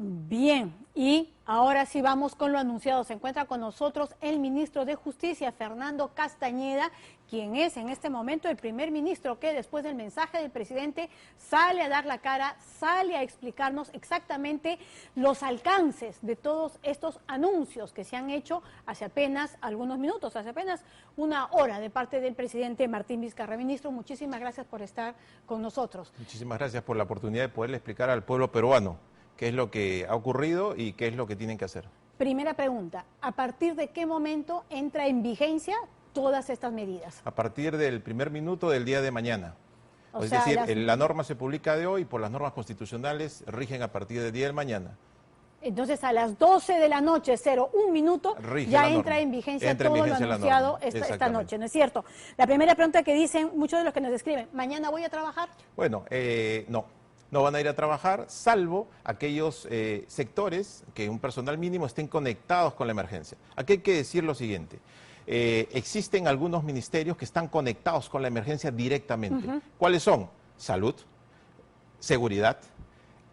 Bien, y ahora sí vamos con lo anunciado. Se encuentra con nosotros el ministro de Justicia, Fernando Castañeda, quien es en este momento el primer ministro que después del mensaje del presidente sale a dar la cara, sale a explicarnos exactamente los alcances de todos estos anuncios que se han hecho hace apenas algunos minutos, hace apenas una hora de parte del presidente Martín Vizcarra. Ministro, muchísimas gracias por estar con nosotros. Muchísimas gracias por la oportunidad de poderle explicar al pueblo peruano qué es lo que ha ocurrido y qué es lo que tienen que hacer. Primera pregunta, ¿a partir de qué momento entra en vigencia todas estas medidas? A partir del primer minuto del día de mañana. Es decir, la norma se publica de hoy, por las normas constitucionales rigen a partir del día de mañana. Entonces a las 12 de la noche, 01 minuto, ya entra en vigencia todo lo anunciado esta noche, ¿no es cierto? La primera pregunta que dicen muchos de los que nos escriben, ¿mañana voy a trabajar? Bueno, no van a ir a trabajar, salvo aquellos sectores que un personal mínimo estén conectados con la emergencia. Aquí hay que decir lo siguiente, existen algunos ministerios que están conectados con la emergencia directamente. ¿Cuáles son? Salud, seguridad,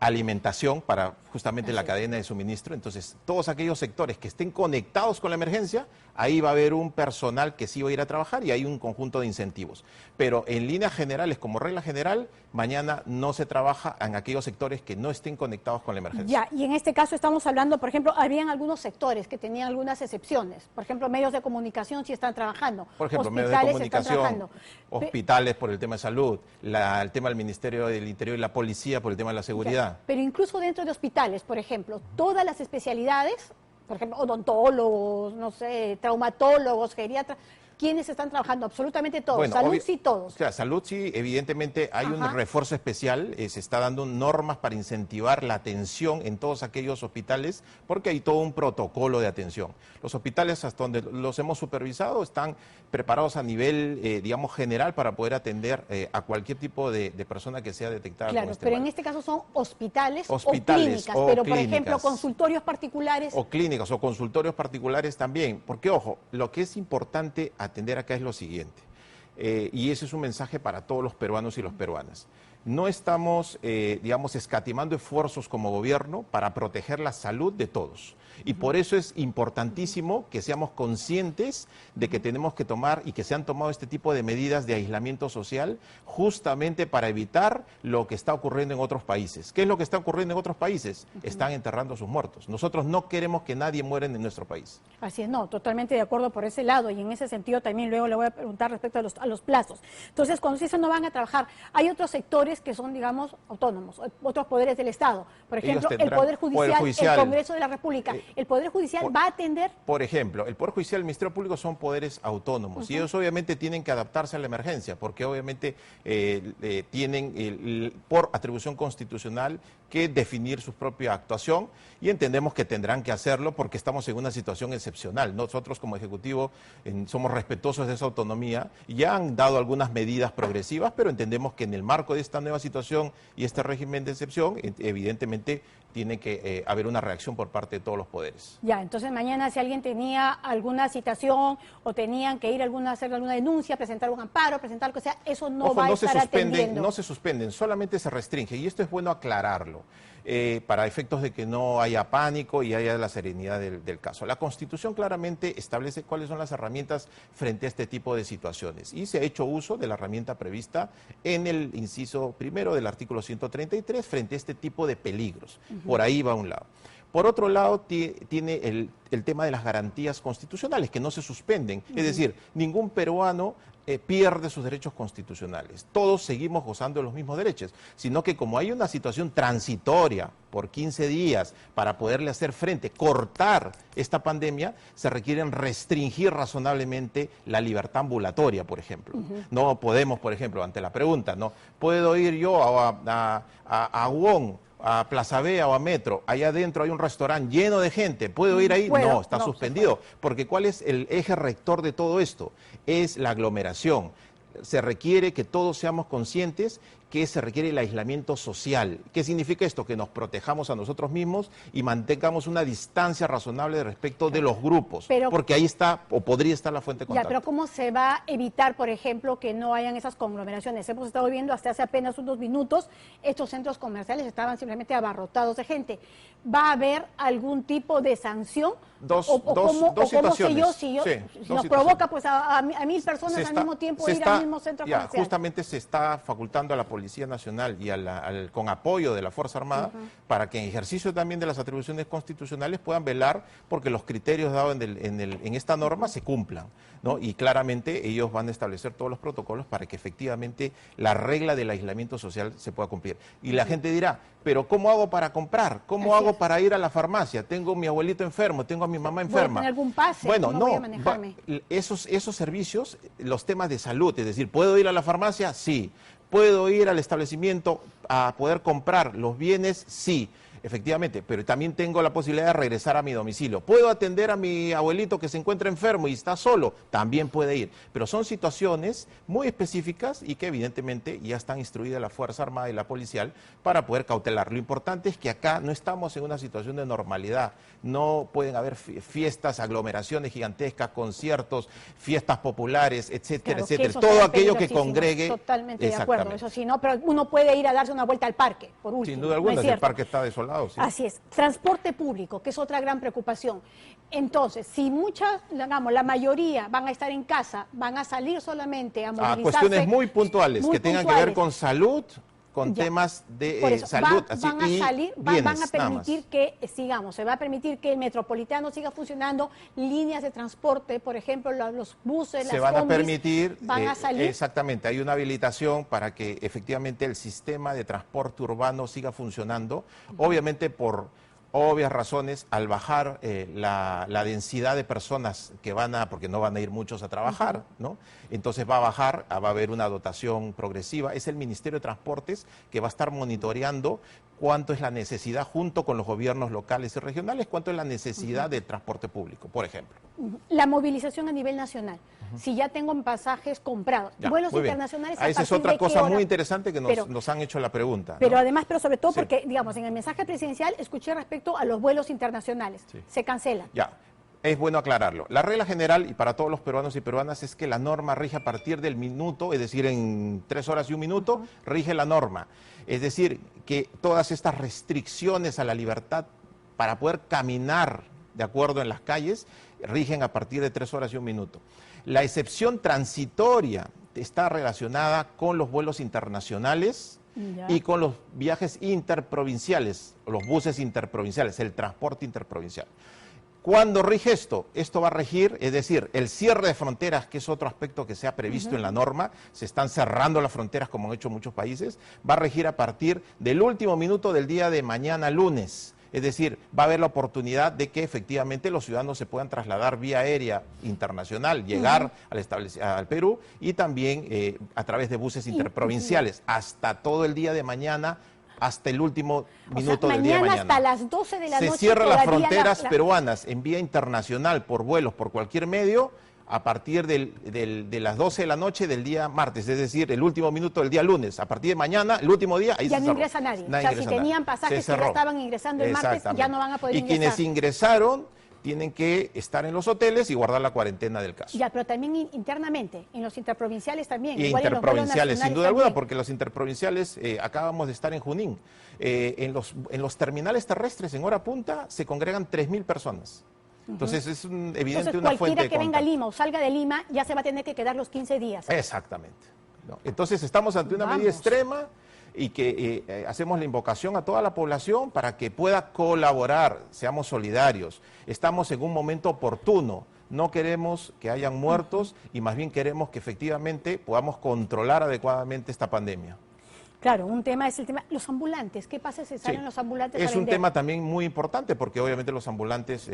alimentación para justamente la cadena de suministro. Entonces, todos aquellos sectores que estén conectados con la emergencia, ahí va a haber un personal que sí va a ir a trabajar y hay un conjunto de incentivos. Pero en líneas generales, como regla general, mañana no se trabaja en aquellos sectores que no estén conectados con la emergencia. Ya, y en este caso estamos hablando, por ejemplo, habrían algunos sectores que tenían algunas excepciones. Por ejemplo, medios de comunicación sí están trabajando. Por ejemplo, medios de comunicación, hospitales por el tema de salud, el tema del Ministerio del Interior y la policía por el tema de la seguridad. Ya, pero incluso dentro de hospitales, por ejemplo, todas las especialidades, por ejemplo, odontólogos, no sé, traumatólogos, geriatras, ¿quiénes están trabajando? Absolutamente todos. Bueno, salud sí todos. O sea, salud sí, evidentemente hay un refuerzo especial, se está dando normas para incentivar la atención en todos aquellos hospitales, porque hay todo un protocolo de atención. Los hospitales, hasta donde los hemos supervisado, están preparados a nivel, digamos, general para poder atender a cualquier tipo de persona que sea detectada con este pero mal. En este caso son hospitales o clínicas, pero por ejemplo, consultorios particulares. O clínicas o consultorios particulares también, porque ojo, lo que es importante atender acá es lo siguiente, y ese es un mensaje para todos los peruanos y las peruanas. No estamos, digamos, escatimando esfuerzos como gobierno para proteger la salud de todos. Y por eso es importantísimo que seamos conscientes de que tenemos que tomar y que se han tomado este tipo de medidas de aislamiento social justamente para evitar lo que está ocurriendo en otros países. ¿Qué es lo que está ocurriendo en otros países? Están enterrando a sus muertos. Nosotros no queremos que nadie muera en nuestro país. Así es, no, totalmente de acuerdo por ese lado, y en ese sentido también luego le voy a preguntar respecto a los plazos. Entonces, cuando se dice no van a trabajar, hay otros sectores que son, digamos, autónomos, otros poderes del Estado. Por ejemplo, el Poder Judicial, el Congreso de la República. ¿El Poder Judicial va a atender? Por ejemplo, el Poder Judicial y el Ministerio Público son poderes autónomos y ellos obviamente tienen que adaptarse a la emergencia porque obviamente tienen por atribución constitucional que definir su propia actuación y entendemos que tendrán que hacerlo porque estamos en una situación excepcional. Nosotros como Ejecutivo somos respetuosos de esa autonomía y ya han dado algunas medidas progresivas, pero entendemos que en el marco de esta nueva situación y este régimen de excepción, evidentemente tiene que haber una reacción por parte de todos los poderes. Ya, entonces mañana si alguien tenía alguna citación o tenían que ir a hacer alguna denuncia, presentar un amparo, presentar lo que sea, eso no va a estar atendiendo. No se suspenden, solamente se restringe y esto es bueno aclararlo. Para efectos de que no haya pánico y haya la serenidad del caso. La Constitución claramente establece cuáles son las herramientas frente a este tipo de situaciones y se ha hecho uso de la herramienta prevista en el inciso primero del artículo 133 frente a este tipo de peligros. Por ahí va un lado. Por otro lado, tiene el tema de las garantías constitucionales, que no se suspenden. Es decir, ningún peruano pierde sus derechos constitucionales. Todos seguimos gozando de los mismos derechos, sino que como hay una situación transitoria por 15 días para poderle hacer frente, cortar esta pandemia, se requieren restringir razonablemente la libertad ambulatoria, por ejemplo. No podemos, por ejemplo, ante la pregunta, ¿no? ¿Puedo ir yo a UON, a Plaza Vea o a Metro, allá adentro hay un restaurante lleno de gente, ¿puedo ir ahí? No, está suspendido, porque ¿cuál es el eje rector de todo esto? Es la aglomeración. Se requiere que todos seamos conscientes que se requiere el aislamiento social. ¿Qué significa esto? Que nos protejamos a nosotros mismos y mantengamos una distancia razonable respecto de los grupos, porque ahí está o podría estar la fuente de contagio. Ya, pero ¿cómo se va a evitar, por ejemplo, que no hayan esas conglomeraciones? Hemos estado viendo hasta hace apenas unos minutos, estos centros comerciales estaban simplemente abarrotados de gente. ¿Va a haber algún tipo de sanción? Dos situaciones. Si nos provoca pues a 1000 personas al mismo tiempo ir al mismo centro comercial. Justamente se está facultando a la Policía Nacional y con apoyo de la Fuerza Armada para que en ejercicio también de las atribuciones constitucionales puedan velar porque los criterios dados en esta norma se cumplan, ¿no? Y claramente ellos van a establecer todos los protocolos para que efectivamente la regla del aislamiento social se pueda cumplir. Y la gente dirá, pero ¿cómo hago para comprar? ¿Cómo hago para ir a la farmacia? Tengo a mi abuelito enfermo, tengo a mi mamá enferma. ¿Tener algún pase? Bueno, no, esos servicios, los temas de salud, es decir, ¿puedo ir a la farmacia? Sí. ¿Puedo ir al establecimiento a poder comprar los bienes? Sí, efectivamente, pero también tengo la posibilidad de regresar a mi domicilio. ¿Puedo atender a mi abuelito que se encuentra enfermo y está solo? También puede ir. Pero son situaciones muy específicas y que evidentemente ya están instruidas la Fuerza Armada y la Policial para poder cautelar. Lo importante es que acá no estamos en una situación de normalidad. No pueden haber fiestas, aglomeraciones gigantescas, conciertos, fiestas populares, etcétera, claro, etcétera. Todo aquello que congregue. Totalmente de acuerdo, eso sí, ¿no? Pero uno puede ir a darse una vuelta al parque, por último. Sin duda alguna, el parque está desolado. Sí. Así es. Transporte público, que es otra gran preocupación. Entonces, si la mayoría van a estar en casa, van a salir solamente a movilizarse. Cuestiones muy puntuales, que tengan que ver con salud, con temas de salud. Van a permitir que sigamos, se va a permitir que el metropolitano siga funcionando, líneas de transporte, por ejemplo, los buses, se van a permitir, van a salir. Exactamente, hay una habilitación para que efectivamente el sistema de transporte urbano siga funcionando, obviamente por obvias razones, al bajar la densidad de personas que porque no van a ir muchos a trabajar, ¿no? Entonces va a bajar, va a haber una dotación progresiva. Es el Ministerio de Transportes que va a estar monitoreando cuánto es la necesidad, junto con los gobiernos locales y regionales, cuánto es la necesidad del transporte público, por ejemplo. La movilización a nivel nacional. Si ya tengo pasajes comprados, vuelos internacionales. Esa es otra cosa muy interesante que nos han hecho la pregunta. Pero además, sobre todo porque, digamos, en el mensaje presidencial escuché respecto a los vuelos internacionales. Se cancelan. Ya. Es bueno aclararlo. La regla general, y para todos los peruanos y peruanas, es que la norma rige a partir del minuto, es decir, en 3 horas y 1 minuto, rige la norma. Es decir, que todas estas restricciones a la libertad para poder caminar de acuerdo en las calles, rigen a partir de 3 horas y 1 minuto. La excepción transitoria está relacionada con los vuelos internacionales y con los viajes interprovinciales, los buses interprovinciales, el transporte interprovincial. ¿Cuándo rige esto? Esto va a regir, es decir, el cierre de fronteras, que es otro aspecto que se ha previsto en la norma, se están cerrando las fronteras como han hecho muchos países, va a regir a partir del último minuto del día de mañana lunes. Es decir, va a haber la oportunidad de que efectivamente los ciudadanos se puedan trasladar vía aérea internacional, llegar al Perú y también a través de buses interprovinciales hasta todo el día de mañana, hasta el último minuto del día de mañana. Hasta las 12 de la noche. Se cierran las fronteras peruanas en vía internacional por vuelos, por cualquier medio, a partir de las 12 de la noche del día martes, es decir, el último minuto del día lunes. A partir de mañana, el último día, ahí ya no ingresa nadie. O sea, si tenían pasajes que ya estaban ingresando el martes, ya no van a poder ingresar. Y quienes ingresaron tienen que estar en los hoteles y guardar la cuarentena del caso. Ya, pero también internamente, en los interprovinciales también. Y interprovinciales, sin duda alguna, porque los interprovinciales, acabamos de estar en Junín, en los terminales terrestres en hora punta se congregan 3.000 personas. Entonces es evidente una fuente de contagio. Cualquiera que venga a Lima o salga de Lima ya se va a tener que quedar los 15 días. Exactamente. ¿No? Entonces estamos ante una medida extrema y que hacemos la invocación a toda la población para que pueda colaborar, seamos solidarios. Estamos en un momento oportuno, no queremos que hayan muertos y más bien queremos que efectivamente podamos controlar adecuadamente esta pandemia. Claro, un tema es el tema, los ambulantes, ¿qué pasa si salen los ambulantes a vender? Es un tema también muy importante porque obviamente los ambulantes,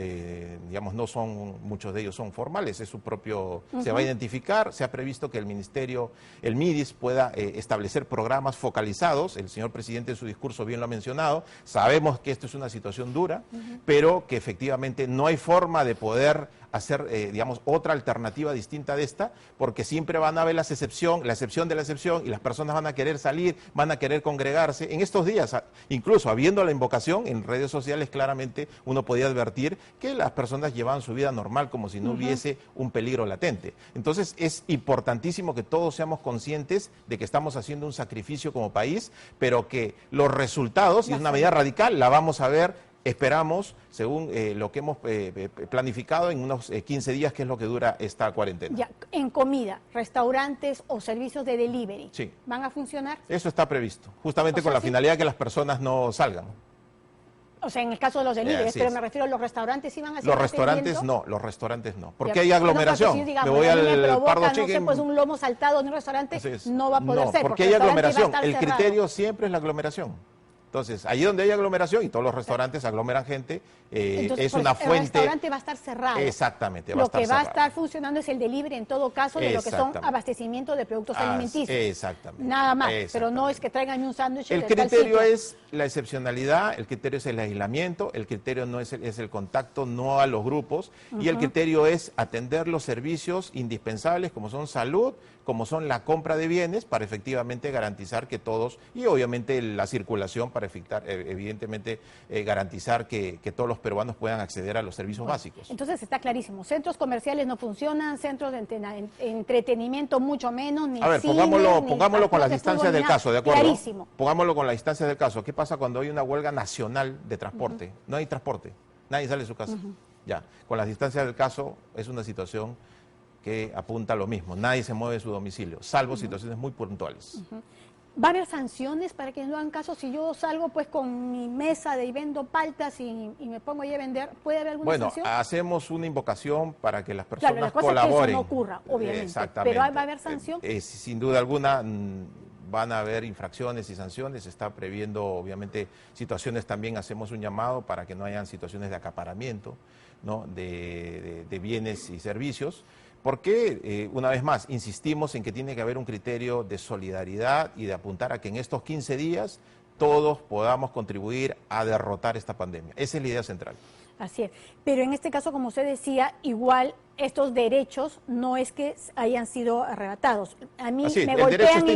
digamos, no son, muchos de ellos son formales, es su propio, se va a identificar, se ha previsto que el Ministerio, el MIDIS pueda establecer programas focalizados, el señor presidente en su discurso bien lo ha mencionado, sabemos que esto es una situación dura, pero que efectivamente no hay forma de poder hacer, digamos, otra alternativa distinta de esta, porque siempre van a haber la excepción de la excepción, y las personas van a querer salir, van a querer congregarse. En estos días, incluso habiendo la invocación, en redes sociales claramente uno podía advertir que las personas llevaban su vida normal como si no hubiese un peligro latente. Entonces es importantísimo que todos seamos conscientes de que estamos haciendo un sacrificio como país, pero que los resultados, y es una medida radical, la vamos a ver, esperamos, según lo que hemos planificado, en unos 15 días, que es lo que dura esta cuarentena. Ya, en comida, restaurantes o servicios de delivery, sí, ¿van a funcionar? Eso está previsto, justamente con la finalidad de que las personas no salgan. O sea, en el caso de los deliveries, pero me refiero a los restaurantes, ¿sí van a seguir atendiendo? Los restaurantes no, porque hay aglomeración. No, pues, si, digamos, me voy al provoca, Pardo no Chicken. sé, pues un lomo saltado en un restaurante no va a poder ser. Porque hay aglomeración. El criterio siempre es la aglomeración. Entonces, allí donde hay aglomeración, y todos los restaurantes aglomeran gente, entonces, es una fuente... El restaurante va a estar cerrado. Exactamente, Lo que va a estar funcionando es el delivery en todo caso de lo que son abastecimiento de productos alimenticios. Exactamente. Nada más, pero no es que traigan un sándwich. El criterio es la excepcionalidad, el criterio es el aislamiento, el criterio no es el contacto, no a los grupos, y el criterio es atender los servicios indispensables como son salud, como son la compra de bienes, para efectivamente garantizar que todos, y obviamente la circulación para evidentemente garantizar que todos los peruanos puedan acceder a los servicios básicos. Entonces está clarísimo, centros comerciales no funcionan, centros de entretenimiento mucho menos, ni a ver, cine, pongámoslo con las distancias del caso, ¿de acuerdo? Clarísimo. Pongámoslo con las distancias del caso. ¿Qué pasa cuando hay una huelga nacional de transporte? No hay transporte, nadie sale de su casa. Ya, con las distancias del caso es una situación que apunta a lo mismo, nadie se mueve de su domicilio, salvo situaciones muy puntuales. ¿Va a haber sanciones para quienes no hagan caso? Si yo salgo pues con mi mesa y vendo paltas y me pongo ahí a vender, ¿puede haber alguna sanción? Bueno, hacemos una invocación para que las personas colaboren. Claro, que eso no ocurra, obviamente. Exactamente. ¿Pero va a haber sanción? Sin duda alguna van a haber infracciones y sanciones, se está previendo obviamente situaciones, también hacemos un llamado para que no hayan situaciones de acaparamiento, ¿no?, de bienes y servicios. Porque, una vez más, insistimos en que tiene que haber un criterio de solidaridad y de apuntar a que en estos 15 días todos podamos contribuir a derrotar esta pandemia. Esa es la idea central. Así es. Pero en este caso, como usted decía, igual estos derechos no es que hayan sido arrebatados. A mí me golpean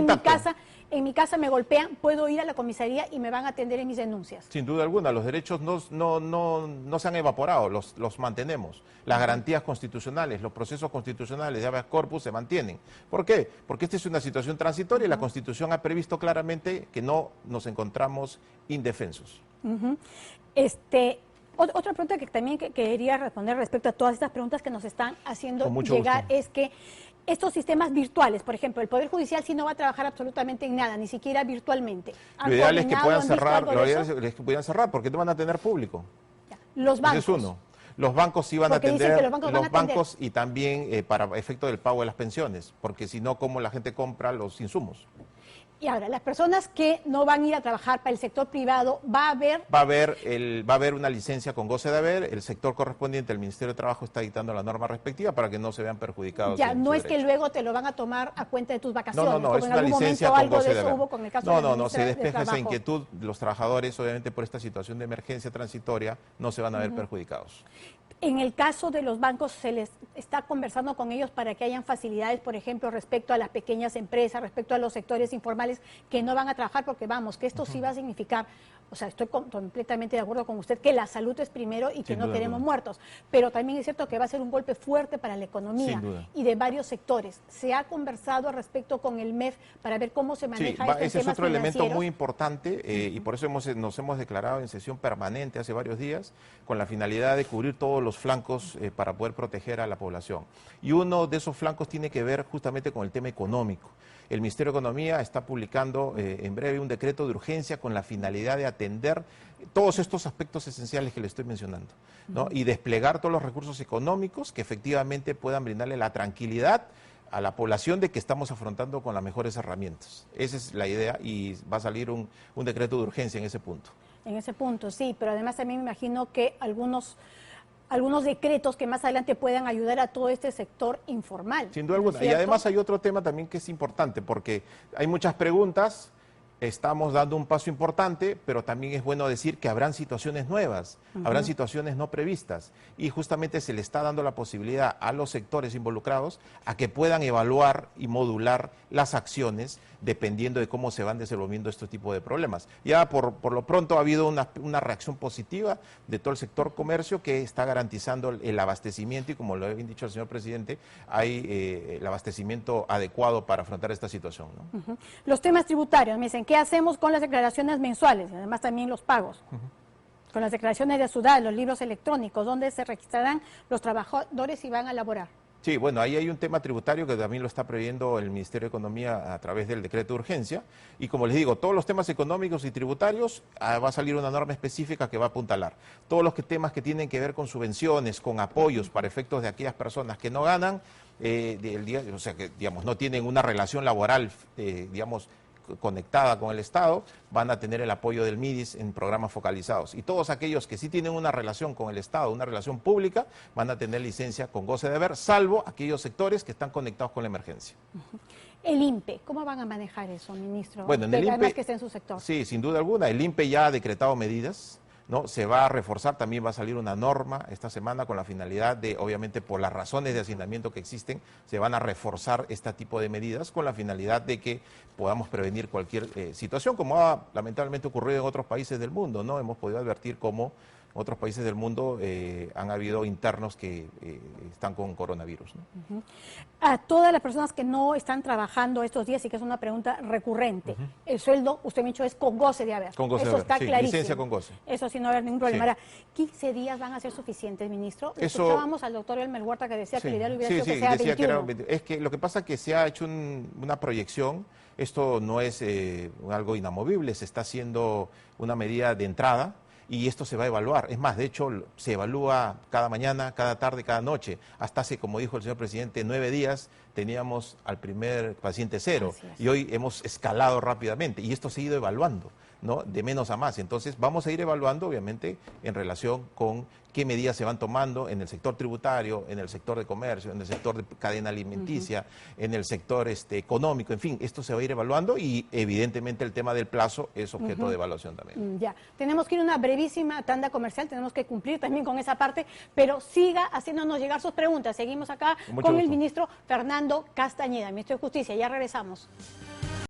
en mi casa me golpean, puedo ir a la comisaría y me van a atender en mis denuncias. Sin duda alguna, los derechos no se han evaporado, los mantenemos. Las garantías constitucionales, los procesos constitucionales de habeas corpus se mantienen. ¿Por qué? Porque esta es una situación transitoria y la Constitución ha previsto claramente que no nos encontramos indefensos. Otra pregunta que también quería responder respecto a todas estas preguntas que nos están haciendo llegar es que estos sistemas virtuales, por ejemplo, el Poder Judicial sí no va a trabajar absolutamente en nada, ni siquiera virtualmente. Lo ideal es que puedan cerrar, porque no van a tener público. Los bancos. Ese es uno. Los bancos sí van a atender, los bancos y también para efecto del pago de las pensiones, porque si no, ¿cómo la gente compra los insumos? Y ahora, las personas que no van a ir a trabajar para el sector privado, va a haber una licencia con goce de haber, el sector correspondiente, el Ministerio de Trabajo está dictando la norma respectiva para que no se vean perjudicados. Ya, no es que luego te lo van a tomar a cuenta de tus vacaciones. No, es una licencia con goce de haber. Con el caso no, se despeja esa inquietud, los trabajadores, obviamente por esta situación de emergencia transitoria, no se van a ver perjudicados. En el caso de los bancos, ¿se les está conversando con ellos para que hayan facilidades, por ejemplo, respecto a las pequeñas empresas, respecto a los sectores informales que no van a trabajar? Porque vamos, que esto sí va a significar, o sea, estoy completamente de acuerdo con usted, que la salud es primero y que no queremos muertos. Pero también es cierto que va a ser un golpe fuerte para la economía y de varios sectores. ¿Se ha conversado al respecto con el MEF para ver cómo se maneja esto? Ese es otro elemento muy importante y por eso nos hemos declarado en sesión permanente hace varios días con la finalidad de cubrir todos los flancos para poder proteger a la población. Y uno de esos flancos tiene que ver justamente con el tema económico. El Ministerio de Economía está publicando en breve un decreto de urgencia con la finalidad de atender todos estos aspectos esenciales que le estoy mencionando, ¿no? Y desplegar todos los recursos económicos que efectivamente puedan brindarle la tranquilidad a la población de que estamos afrontando con las mejores herramientas. Esa es la idea y va a salir un decreto de urgencia en ese punto. En ese punto, sí, pero además también me imagino que algunos decretos que más adelante puedan ayudar a todo este sector informal. Sin duda alguna. Y además hay otro tema también que es importante, porque hay muchas preguntas estamos dando un paso importante, pero también es bueno decir que habrán situaciones nuevas, habrán situaciones no previstas, y justamente se le está dando la posibilidad a los sectores involucrados a que puedan evaluar y modular las acciones dependiendo de cómo se van desenvolviendo este tipo de problemas. Ya por lo pronto ha habido una reacción positiva de todo el sector comercio que está garantizando el abastecimiento, y como lo ha dicho el señor presidente, hay el abastecimiento adecuado para afrontar esta situación, ¿no? Los temas tributarios, me dicen, ¿qué hacemos con las declaraciones mensuales? Y además también los pagos. Con las declaraciones de SUDAL, los libros electrónicos, donde se registrarán los trabajadores y van a laborar. Sí, bueno, ahí hay un tema tributario que también lo está previendo el Ministerio de Economía a través del decreto de urgencia, y como les digo, todos los temas económicos y tributarios va a salir una norma específica que va a apuntalar. Todos los temas que tienen que ver con subvenciones, con apoyos para efectos de aquellas personas que no ganan, o sea, que digamos no tienen una relación laboral, digamos, conectada con el Estado, van a tener el apoyo del MIDIS en programas focalizados. Y todos aquellos que sí tienen una relación con el Estado, una relación pública, van a tener licencia con goce de haber, salvo aquellos sectores que están conectados con la emergencia. El INPE, ¿cómo van a manejar eso, ministro? Bueno, en el además INPE, que esté en su sector. Sí, sin duda alguna. El INPE ya ha decretado medidas, ¿no? Se va a reforzar, también va a salir una norma esta semana con la finalidad de, obviamente por las razones de hacinamiento que existen, se van a reforzar este tipo de medidas con la finalidad de que podamos prevenir cualquier situación, como ha lamentablemente ocurrido en otros países del mundo, ¿no? Hemos podido advertir cómo en otros países del mundo han habido internos que están con coronavirus, ¿no? A todas las personas que no están trabajando estos días, y que es una pregunta recurrente, el sueldo, usted me ha dicho, es con goce de haber. Con goce eso de haber, está sí, clarísimo. licencia con goce. Eso sí, no va a haber ningún problema. Sí. Ahora, 15 días van a ser suficientes, ministro. Eso... Escuchábamos al doctor Elmer Huerta que decía que el ideal hubiera sido que sea decía 21. Es que lo que pasa es que se ha hecho una proyección, esto no es algo inamovible, se está haciendo una medida de entrada, y esto se va a evaluar. Es más, de hecho, se evalúa cada mañana, cada tarde, cada noche. Hasta hace, como dijo el señor presidente, 9 días teníamos al primer paciente cero, y hoy hemos escalado rápidamente, y esto se ha ido evaluando, ¿no? De menos a más. Entonces, vamos a ir evaluando, obviamente, en relación con qué medidas se van tomando en el sector tributario, en el sector de comercio, en el sector de cadena alimenticia, en el sector económico, en fin, esto se va a ir evaluando, y evidentemente el tema del plazo es objeto de evaluación también. Ya, tenemos que ir a una brevísima tanda comercial, tenemos que cumplir también con esa parte, pero siga haciéndonos llegar sus preguntas. Seguimos acá con el ministro Fernando Castañeda, ministro de Justicia. Ya regresamos.